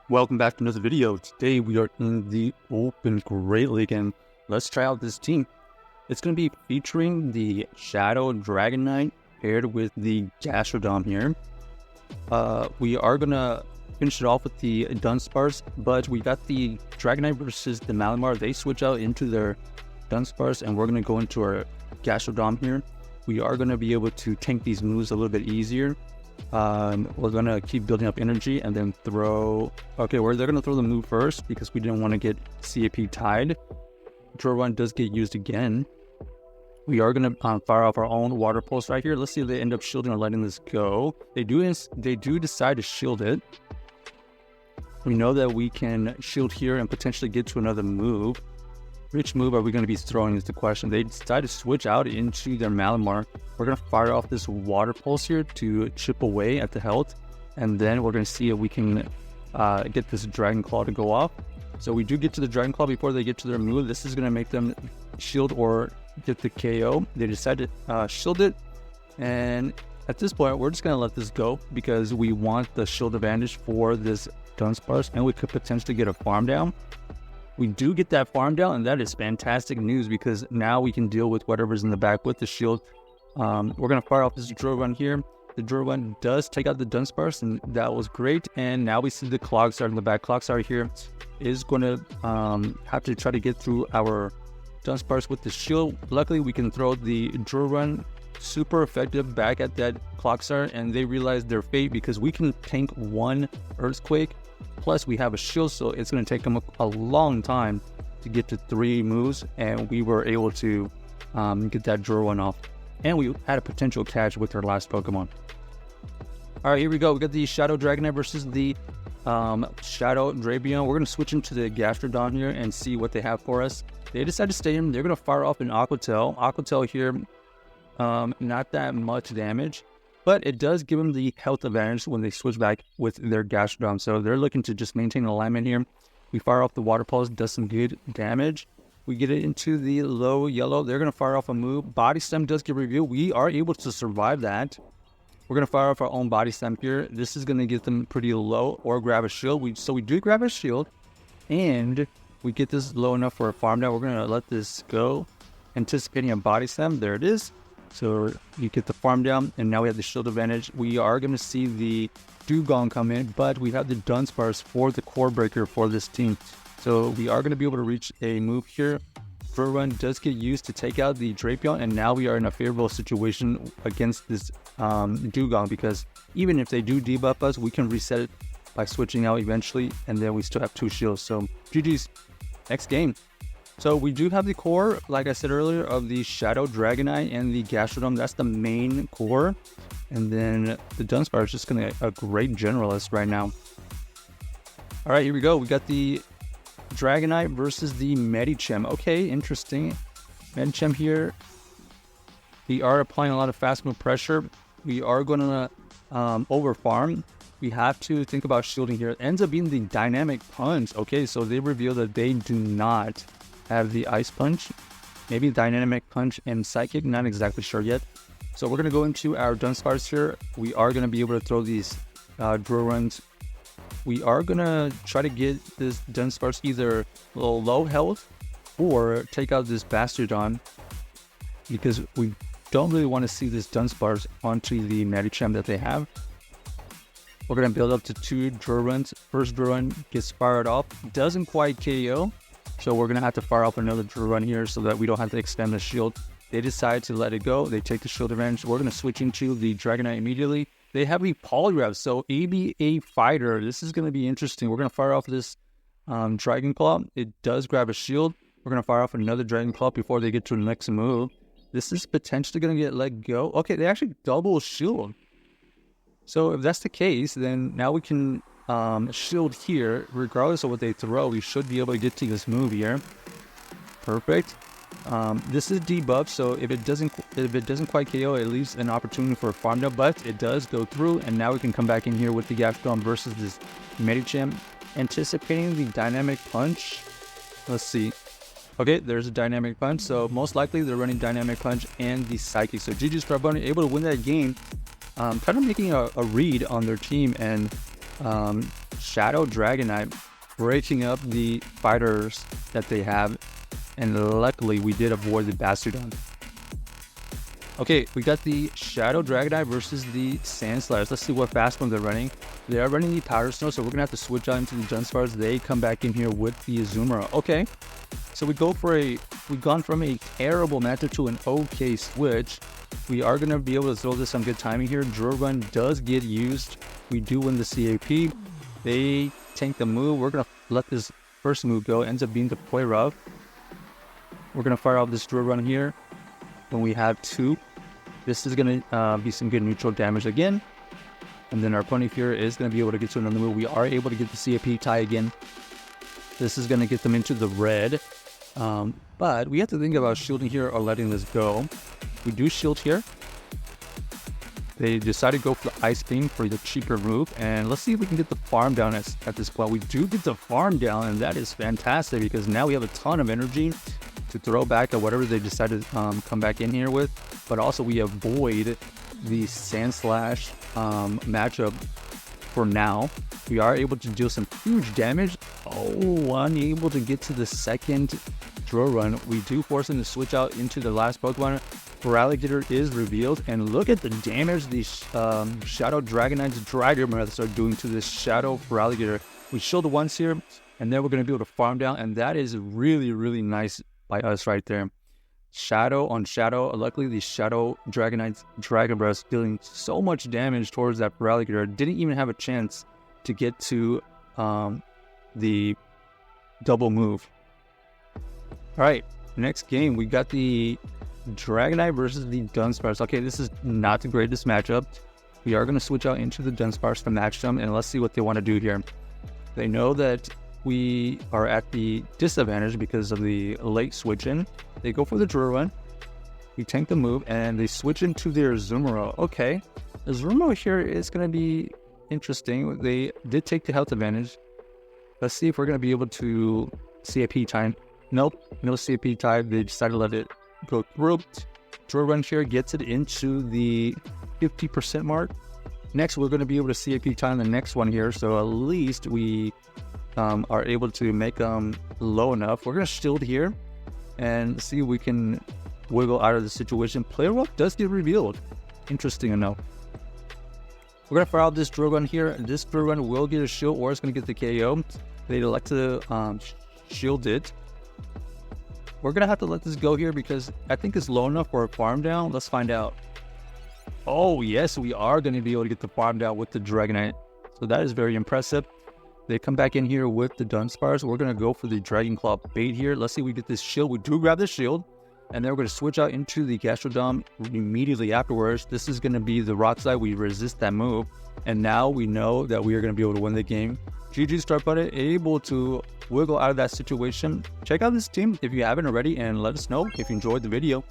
Welcome back to another video. Today we are in the Open Great League and let's try out this team. It's going to be featuring the Shadow Dragonite paired with the Gastrodon here. We are going to finish it off with the Dunsparce, but we got the Dragonite versus the Malamar. They switch out into their Dunsparce and we're going to go into our Gastrodon here. We are going to be able to tank these moves a little bit easier. We're gonna keep building up energy and then throw. Okay, they're gonna throw the move first because we didn't want to get CAP tied. Dragonite does get used again. We are gonna fire off our own water pulse right here. Let's see if they end up shielding or letting this go. They do decide to shield it. We know that we can shield here and potentially get to another move. Which move are we going to be throwing is the question. They decide to switch out into their Malamar. We're going to fire off this water pulse here to chip away at the health. And then we're going to see if we can get this Dragon Claw to go off. So we do get to the Dragon Claw before they get to their move. This is going to make them shield or get the KO. They decide to shield it. And at this point, we're just going to let this go because we want the shield advantage for this Dunsparce. And we could potentially get a farm down. We do get that farm down, and that is fantastic news because now we can deal with whatever's in the back with the shield. We're going to fire off this Dragonite here. The Dragonite does take out the Dunsparce, and that was great. And now we see the Clogstar in the back. Clogstar here is going to have to try to get through our Dunsparce with the shield. Luckily, we can throw the Dragonite super effective back at that Clogstar, and they realize their fate because we can tank one Earthquake. Plus, we have a shield, so it's going to take them a long time to get to 3 moves, and we were able to get that Dragonite off. And we had a potential catch with our last Pokemon. All right, here we go. We got the Shadow Dragonite versus the Shadow Drapion. We're going to switch into the Gastrodon here and see what they have for us. They decide to stay in. They're going to fire off an Aqua Tail. Aqua Tail here, not that much damage. But it does give them the health advantage when they switch back with their Gastrodon. So they're looking to just maintain alignment here. We fire off the Water Pulse, does some good damage. We get it into the low yellow. They're going to fire off a move. Body Slam does get revealed. We are able to survive that. We're going to fire off our own Body Slam here. This is going to get them pretty low or grab a shield. So we do grab a shield. And we get this low enough for a farm down. We're going to let this go. Anticipating a Body Slam. There it is. So you get the farm down, and now we have the shield advantage. We are going to see the Dugong come in, but we have the Dunsparce for the core breaker for this team. So we are going to be able to reach a move here. Dragonite does get used to take out the Drapion, and now we are in a favorable situation against this Dugong because even if they do debuff us, we can reset it by switching out eventually, and then we still have 2 shields. So GG's. Next game. So we do have the core, like I said earlier, of the Shadow Dragonite and the Gastrodon. That's the main core. And then the Dunsparce is just going to a great generalist right now. All right, here we go. We got the Dragonite versus the Medicham. Okay, interesting. Medicham here. We are applying a lot of fast move pressure. We are going to overfarm. We have to think about shielding here. It ends up being the Dynamic Punch. Okay, so they reveal that they do not have the Ice Punch, maybe Dynamic Punch and Psychic, not exactly sure yet. So we're going to go into our Dunsparce here. We are going to be able to throw these Dragonites. We are going to try to get this Dunsparce either a little low health or take out this Bastardon because we don't really want to see this Dunsparce onto the Medicham that they have. We're going to build up to 2 Dragonites. First Dragonite gets fired off, doesn't quite KO. So we're going to have to fire off another Dragonite here so that we don't have to extend the shield. They decide to let it go. They take the shield advantage. We're going to switch into the Dragonite immediately. They have the Poliwrath, so ABA Fighter. This is going to be interesting. We're going to fire off this Dragon Claw. It does grab a shield. We're going to fire off another Dragon Claw before they get to the next move. This is potentially going to get let go. Okay, they actually double shield. So if that's the case, then now we can shield here. Regardless of what they throw, we should be able to get to this move here. Perfect. This is debuff, so if it doesn't quite KO, it leaves an opportunity for a farm down, but it does go through, and now we can come back in here with the Gastrodon versus this Medicham. Anticipating the Dynamic Punch. Let's see. Okay, there's a Dynamic Punch, so most likely they're running Dynamic Punch and the Psychic. So GG's Carboni able to win that game. Kind of making a read on their team and Shadow Dragonite breaking up the fighters that they have. And luckily, we did avoid the Gastrodon. Okay, we got the Shadow Dragonite versus the Sandslash. Let's see what fast ones they're running. They are running the Powder Snow, so we're going to have to switch out into the Dunsparce. They come back in here with the Azumarill. Okay, so we've gone from a terrible matchup to an okay switch. We are going to be able to throw this on good timing here. Drill Run does get used. We do win the CAP. They tank the move. We're going to let this first move go. Ends up being the Play Rough. We're going to fire off this Drill Run here. When we have 2, this is going to be some good neutral damage again. And then our opponent here is going to be able to get to another move. We are able to get the CAP tie again. This is going to get them into the red. But we have to think about shielding here or letting this go. We do shield here. They decided to go for the Ice Beam for the cheaper move. And let's see if we can get the farm down at this point. We do get the farm down, and that is fantastic because now we have a ton of energy to throw back at whatever they decided to come back in here with. But also we avoid the Sandslash matchup for now. We are able to deal some huge damage. Oh, unable to get to the second Drill Run. We do force them to switch out into the last Pokemon. Feraligatr is revealed, and look at the damage these Shadow Dragonite's Dragon Breaths are doing to this Shadow Feraligatr. We shield once here, and then we're going to be able to farm down, and that is really, really nice by us right there. Shadow on Shadow. Luckily, the Shadow Dragonite's Dragon Breath dealing so much damage towards that Feraligatr. Didn't even have a chance to get to the double move. All right, next game, we got the Dragonite versus the Dunsparce. Okay, this is not the greatest matchup. We are going to switch out into the Dunsparce to match them, and let's see what they want to do here. They know that we are at the disadvantage because of the late switch in. They go for the Drill Run. We tank the move, and they switch into their Azumarill. Okay, Azumarill here is going to be interesting. They did take the health advantage. Let's see if we're going to be able to CAP time. Nope, no CAP time. They decided to let it go through. Drill Run here gets it into the 50% mark. Next, we're going to be able to CAP time the next one here, so at least we are able to make them low enough. We're going to shield here and see if we can wiggle out of the situation. Play Rough does get revealed. Interesting enough. We're going to fire out this Drill Run here. This Drill Run will get a shield, or it's going to get the KO. They elect to shield it. We're going to have to let this go here because I think it's low enough for a farm down. Let's find out. Oh, yes, we are going to be able to get the farm down with the Dragonite. So that is very impressive. They come back in here with the Dunsparce. We're going to go for the Dragon Claw bait here. Let's see if we get this shield. We do grab the shield. And then we're going to switch out into the Gastrodon immediately afterwards. This is going to be the Rock Slide. We resist that move. And now we know that we are going to be able to win the game. GG Start Button, able to wiggle out of that situation. Check out this team if you haven't already, and let us know if you enjoyed the video.